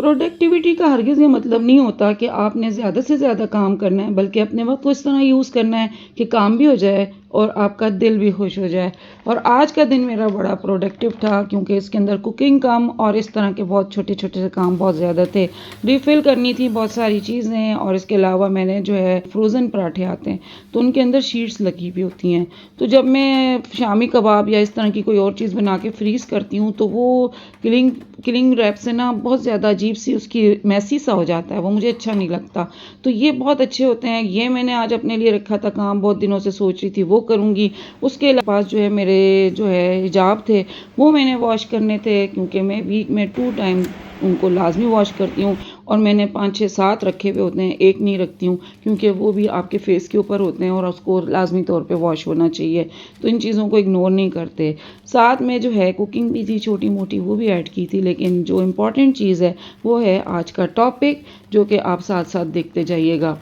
Productivity का हरगिज़ ये मतलब नहीं होता कि आपने ज़्यादा से ज़्यादा काम करना है, बल्कि अपने वक्त को इस तरह यूज़ करना है कि काम भी हो जाए और आपका दिल भी खुश हो जाए। और आज का दिन मेरा बड़ा प्रोडक्टिव था, क्योंकि इसके अंदर कुकिंग काम और इस तरह के बहुत छोटे छोटे से काम बहुत ज़्यादा थे। रिफ़िल करनी थी बहुत सारी चीज़ें, और इसके अलावा मैंने जो है फ्रोज़न पराठे आते हैं तो उनके अंदर शीट्स लगी हुई होती हैं। तो जब मैं शामी कबाब या इस तरह की कोई और चीज़ बना के फ्रीज़ करती हूँ तो वो किलिंग रैप से ना बहुत ज़्यादा अजीब सी उसकी मैसी सा हो जाता है, वो मुझे अच्छा नहीं लगता। तो ये बहुत अच्छे होते हैं, ये मैंने आज अपने लिए रखा था काम, बहुत दिनों से सोच रही थी वो करूँगी। उसके पास जो है मेरे जो है हिजाब थे वो मैंने वॉश करने थे, क्योंकि मैं वीक में 2 टाइम उनको लाजमी वॉश करती हूँ। और मैंने 5 6 7 रखे हुए होते हैं, एक नहीं रखती हूँ, क्योंकि वो भी आपके फेस के ऊपर होते हैं और उसको लाजमी तौर पे वॉश होना चाहिए। तो इन चीज़ों को इग्नोर नहीं करते। साथ में जो है कुकिंग भी थी छोटी मोटी, वो भी ऐड की थी, लेकिन जो इम्पॉर्टेंट चीज़ है वो है आज का टॉपिक, जो कि आप साथ साथ देखते जाइएगा।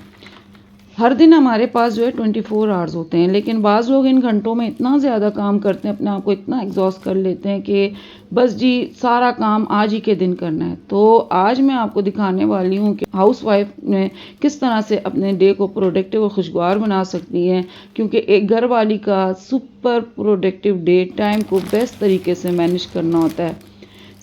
हर दिन हमारे पास जो है 24 आवर्स होते हैं, लेकिन बाज़ लोग इन घंटों में इतना ज़्यादा काम करते हैं, अपने आप को इतना एग्जॉस्ट कर लेते हैं कि बस जी सारा काम आज ही के दिन करना है। तो आज मैं आपको दिखाने वाली हूँ कि हाउस वाइफ ने किस तरह से अपने डे को प्रोडक्टिव और खुशगवार बना सकती हैं, क्योंकि एक घर वाली का सुपर प्रोडक्टिव डे टाइम को बेस्ट तरीके से मैनेज करना होता है।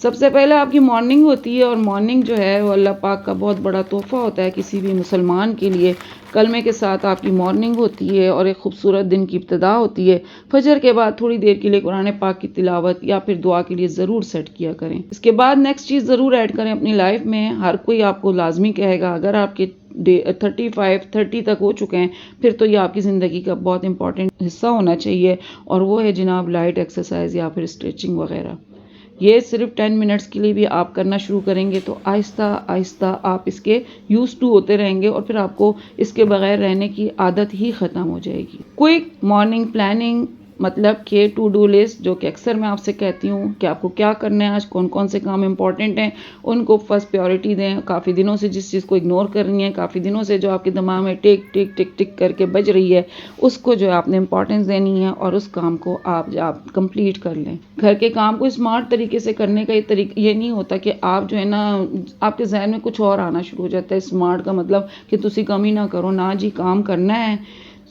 सबसे पहले आपकी मॉर्निंग होती है, और मॉर्निंग जो है वो अल्लाह पाक का बहुत बड़ा तोहफ़ा होता है किसी भी मुसलमान के लिए। कलमे के साथ आपकी मॉर्निंग होती है और एक खूबसूरत दिन की इब्तिदा होती है। फजर के बाद थोड़ी देर के लिए कुरान पाक की तिलावत या फिर दुआ के लिए ज़रूर सेट किया करें। इसके बाद नेक्स्ट चीज़ ज़रूर ऐड करें अपनी लाइफ में। हर कोई आपको लाजमी कहेगा, अगर आपके 35-30 तक हो चुके हैं, फिर तो ये आपकी ज़िंदगी का बहुत इंपॉर्टेंट हिस्सा होना चाहिए, और वो है जनाब लाइट एक्सरसाइज या फिर स्ट्रेचिंग वगैरह। ये सिर्फ 10 मिनट्स के लिए भी आप करना शुरू करेंगे तो आहिस्ता आहिस्ता आप इसके यूज टू होते रहेंगे, और फिर आपको इसके बगैर रहने की आदत ही ख़त्म हो जाएगी। क्विक मॉर्निंग प्लानिंग मतलब कि टू डू लिस्ट, जो कि अक्सर मैं आपसे कहती हूँ कि आपको क्या करना है, आज कौन कौन से काम इंपॉर्टेंट हैं, उनको फर्स्ट प्रायोरिटी दें। काफ़ी दिनों से जिस चीज़ को इग्नोर कर रही हैं, काफ़ी दिनों से जो आपके दिमाग में टिक टिक टिक टिक करके बज रही है, उसको जो है आपने इंपॉर्टेंस देनी है, और उस काम को आप कंप्लीट कर लें। घर के काम को स्मार्ट तरीके से करने का ये नहीं होता कि आप जो है ना, आपके जहन में कुछ और आना शुरू हो जाता है। स्मार्ट का मतलब कि तुसी कमी ना करो, ना जी, काम करना है।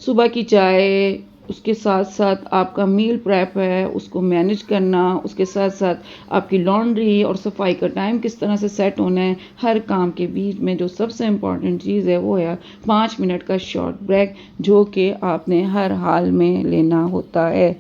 सुबह की चाय, उसके साथ साथ आपका मील प्रेप है, उसको मैनेज करना, उसके साथ साथ आपकी लॉन्ड्री और सफाई का टाइम किस तरह से सेट होना है। हर काम के बीच में जो सबसे इम्पॉर्टेंट चीज़ है वो है 5 मिनट का शॉर्ट ब्रेक, जो कि आपने हर हाल में लेना होता है।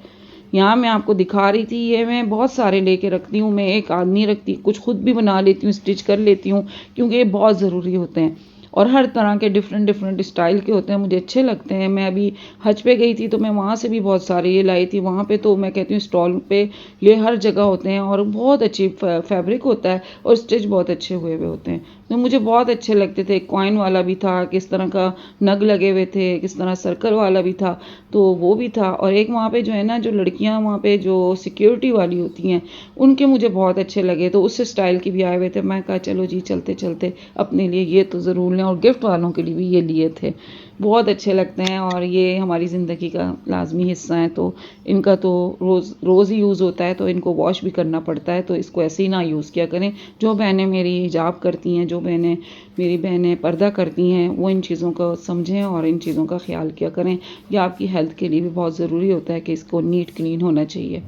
यहाँ मैं आपको दिखा रही थी, ये मैं बहुत सारे लेके रखती हूँ। मैं एक आदमी रखती, कुछ खुद भी बना लेती हूँ, स्टिच कर लेती हूँ, क्योंकि ये बहुत ज़रूरी होते हैं, और हर तरह के डिफरेंट स्टाइल के होते हैं, मुझे अच्छे लगते हैं। मैं अभी हज पे गई थी तो मैं वहाँ से भी बहुत सारे ये लाई थी। वहाँ पे तो मैं कहती हूँ स्टॉल पे ये हर जगह होते हैं, और बहुत अच्छी फैब्रिक होता है, और स्टिच बहुत अच्छे हुए होते हैं। तो मुझे बहुत अच्छे लगते थे। कॉइन वाला भी था, किस तरह का नग लगे हुए थे, किस तरह सर्कल वाला भी था, तो वो भी था। और एक वहाँ पे जो है ना, जो लड़कियाँ वहाँ पे जो सिक्योरिटी वाली होती हैं, उनके मुझे बहुत अच्छे लगे, तो उस स्टाइल की भी आए हुए थे। मैं कहा चलो जी चलते चलते अपने लिए ये तो ज़रूर लें, और गिफ्ट वालों के लिए भी ये लिए थे। बहुत अच्छे लगते हैं, और ये हमारी ज़िंदगी का लाजमी हिस्सा है। तो इनका तो रोज़ ही यूज़ होता है, तो इनको वॉश भी करना पड़ता है, तो इसको ऐसे ही ना यूज़ किया करें। जो बहनें मेरी हिजाब करती हैं, जो मेरी बहनें पर्दा करती हैं, वो इन चीज़ों को समझें और इन चीज़ों का ख्याल किया करें। यह आपकी हेल्थ के लिए भी बहुत ज़रूरी होता है कि इसको नीट क्लीन होना चाहिए।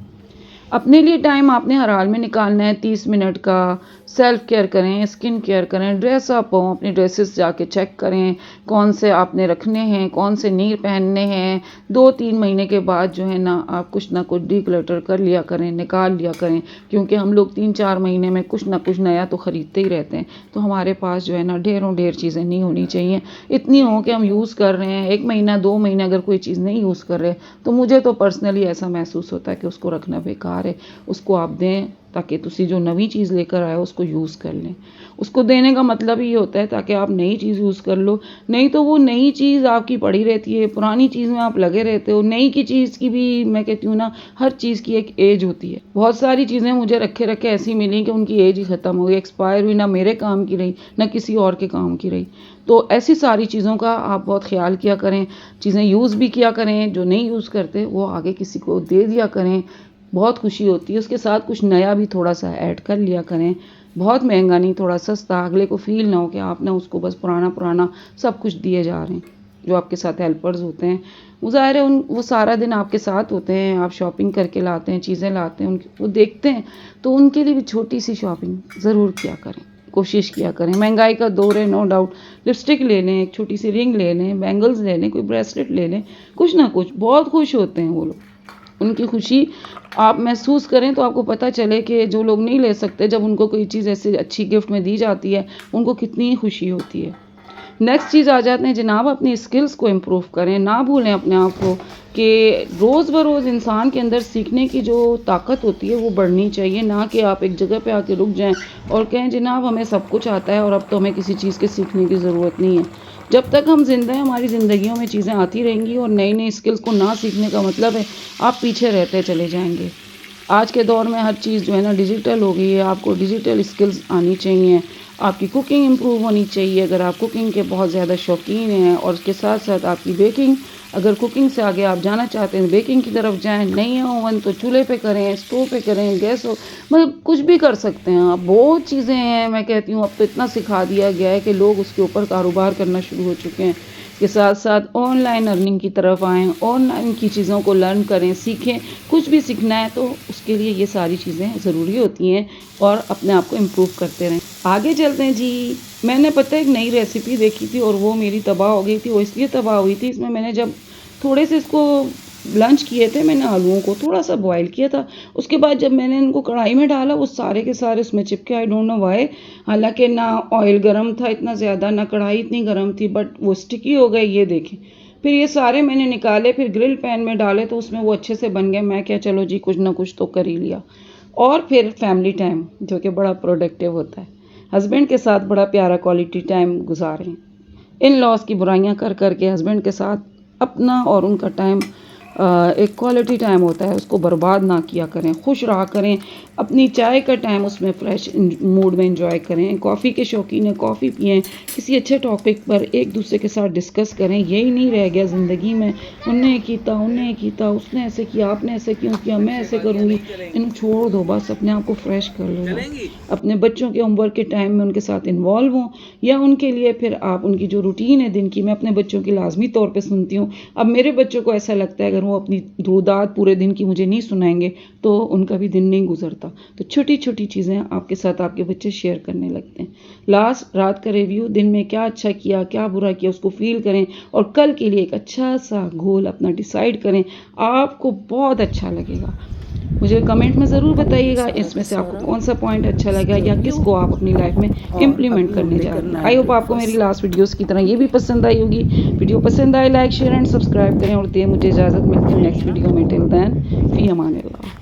अपने लिए टाइम आपने हर हाल में निकालना है, 30 मिनट का। सेल्फ केयर करें, स्किन केयर करें, ड्रेस अप हो, अपनी ड्रेसेस जाके चेक करें कौन से आपने रखने हैं, कौन से नहीं पहनने हैं। 2-3 महीने के बाद जो है ना, आप कुछ ना कुछ डीक्लटर कर लिया करें, निकाल लिया करें, क्योंकि हम लोग 3-4 महीने में कुछ ना कुछ नया तो ख़रीदते ही रहते हैं। तो हमारे पास जो है ना ढेर चीज़ें नहीं होनी चाहिए। इतनी हो कि हम यूज़ कर रहे हैं, 1 महीना 2 महीने अगर कोई चीज़ नहीं यूज़ कर रहे, तो मुझे तो पर्सनली ऐसा महसूस होता है कि उसको रखना बेकार है। उसको आप दें, ताकि तुसी जो नवी चीज़ लेकर आए उसको यूज़ कर लें। उसको देने का मतलब ही होता है ताकि आप नई चीज़ यूज़ कर लो। नहीं तो वो नई चीज़ आपकी पड़ी रहती है, पुरानी चीज़ में आप लगे रहते हो। नई की चीज़ की भी मैं कहती हूँ ना, हर चीज़ की एक एज होती है। बहुत सारी चीज़ें मुझे रखे ऐसी मिली कि उनकी एज ही ख़त्म हो गई, एक्सपायर हुई, ना मेरे काम की रही ना किसी और के काम की रही। तो ऐसी सारी चीज़ों का आप बहुत ख्याल किया करें, चीज़ें यूज़ भी किया करें। जो नहीं यूज़ करते वो आगे किसी को दे दिया करें, बहुत खुशी होती है। उसके साथ कुछ नया भी थोड़ा सा ऐड कर लिया करें। बहुत महंगा नहीं, थोड़ा सस्ता, अगले को फील ना हो कि आपने उसको बस पुराना पुराना सब कुछ दिए जा रहे हैं। जो आपके साथ हेल्पर्स होते हैं वो ज़ाहिर है वो सारा दिन आपके साथ होते हैं, आप शॉपिंग करके लाते हैं, चीज़ें लाते हैं, वो देखते हैं, तो उनके लिए भी छोटी सी शॉपिंग ज़रूर किया करें, कोशिश किया करें। महंगाई का दौर है, नो डाउट, लिपस्टिक ले लें, एक छोटी सी रिंग ले लें, बैंगल्स ले लें, कोई ब्रेसलेट ले लें, कुछ ना कुछ, बहुत खुश होते हैं वो लोग। उनकी खुशी आप महसूस करें तो आपको पता चले कि जो लोग नहीं ले सकते, जब उनको कोई चीज़ ऐसे अच्छी गिफ्ट में दी जाती है उनको कितनी खुशी होती है। नेक्स्ट चीज़ आ जाते हैं जनाब, अपनी स्किल्स को इम्प्रूव करें, ना भूलें अपने आप को कि रोज़ बरोज़ इंसान के अंदर सीखने की जो ताकत होती है वो बढ़नी चाहिए, ना कि आप एक जगह पे आके रुक जाएं और कहें जनाब हमें सब कुछ आता है और अब तो हमें किसी चीज़ के सीखने की ज़रूरत नहीं है। जब तक हम जिंदा हैं हमारी ज़िंदगियों में चीज़ें आती रहेंगी और नई नई स्किल्स को ना सीखने का मतलब है आप पीछे रहते चले जाएंगे। आज के दौर में हर चीज़ जो है ना डिजिटल हो गई है, आपको डिजिटल स्किल्स आनी चाहिए, आपकी कुकिंग इम्प्रूव होनी चाहिए अगर आप कुकिंग के बहुत ज़्यादा शौकीन हैं, और उसके साथ साथ आपकी बेकिंग, अगर कुकिंग से आगे आप जाना चाहते हैं बेकिंग की तरफ जाएं, नहीं है ओवन तो चूल्हे पे करें, स्टोव पे करें, गैस हो, मतलब कुछ भी कर सकते हैं आप। बहुत चीज़ें हैं, मैं कहती हूँ अब तो इतना सिखा दिया गया है कि लोग उसके ऊपर कारोबार करना शुरू हो चुके हैं। के साथ साथ ऑनलाइन अर्निंग की तरफ आएँ, ऑनलाइन की चीज़ों को लर्न करें, सीखें। कुछ भी सीखना है तो उसके लिए ये सारी चीज़ें ज़रूरी होती हैं और अपने आप को इम्प्रूव करते रहें। आगे चलते हैं जी। मैंने पता है एक नई रेसिपी देखी थी और वो मेरी तबाह हो गई थी। वो इसलिए तबाह हुई थी, इसमें मैंने जब थोड़े से इसको ब्लंच किए थे, मैंने आलूओं को थोड़ा सा बॉईल किया था, उसके बाद जब मैंने इनको कढ़ाई में डाला वो सारे के सारे उसमें चिपके। आई डोंट नो व्हाई, हालांकि ना ऑयल गर्म था इतना ज़्यादा, ना कढ़ाई इतनी गर्म थी, बट वो स्टिकी हो गए, ये देखें। फिर ये सारे मैंने निकाले, फिर ग्रिल पैन में डाले तो उसमें वो अच्छे से बन गए। मैं क्या, चलो जी कुछ ना कुछ तो कर ही लिया। और फिर फैमिली टाइम जो कि बड़ा प्रोडक्टिव होता है, हस्बैंड के साथ बड़ा प्यारा क्वालिटी टाइम गुजारें। इन लॉस की बुराइयां कर कर के हस्बैंड के साथ अपना और उनका टाइम एक क्वालिटी टाइम होता है उसको बर्बाद ना किया करें, खुश रहा करें। अपनी चाय का टाइम उसमें फ्रेश मूड में एंजॉय करें। कॉफ़ी के शौकीन हैं, कॉफ़ी पिएं, किसी अच्छे टॉपिक पर एक दूसरे के साथ डिस्कस करें। यही नहीं रह गया ज़िंदगी में, उनने कीता, उसने ऐसे किया, आपने ऐसे क्यों किया, मैं ऐसे करूँगी। इन्हें छोड़ दो, बस अपने आप को फ्रेश कर लो। अपने बच्चों के होमवर्क के टाइम में उनके साथ इन्वॉल्व हों, या उनके लिए फिर आप उनकी जो रूटीन है दिन की, मैं अपने बच्चों की लाजमी तौर पर सुनती हूँ। अब मेरे बच्चों को ऐसा लगता है अगर वो अपनी रुदात पूरे दिन की मुझे नहीं सुनाएंगे तो उनका भी दिन नहीं गुजरता। तो छोटी छोटी चीज़ें आपके साथ आपके बच्चे शेयर करने लगते हैं। लास्ट रात का रिव्यू, दिन में क्या अच्छा किया क्या बुरा किया उसको फील करें और कल के लिए एक अच्छा सा गोल अपना डिसाइड करें, आपको बहुत अच्छा लगेगा। मुझे कमेंट में ज़रूर बताइएगा इसमें से आपको कौन सा पॉइंट अच्छा लगा या किसको आप अपनी लाइफ में इम्प्लीमेंट करने जा रहे हैं। आई होप आपको मेरी लास्ट वीडियोस की तरह ये भी पसंद आई होगी। वीडियो पसंद आए लाइक शेयर एंड सब्सक्राइब करें और दें मुझे इजाज़त। मिलती है नेक्स्ट वीडियो में। टिल देन फी अमान अल्लाह।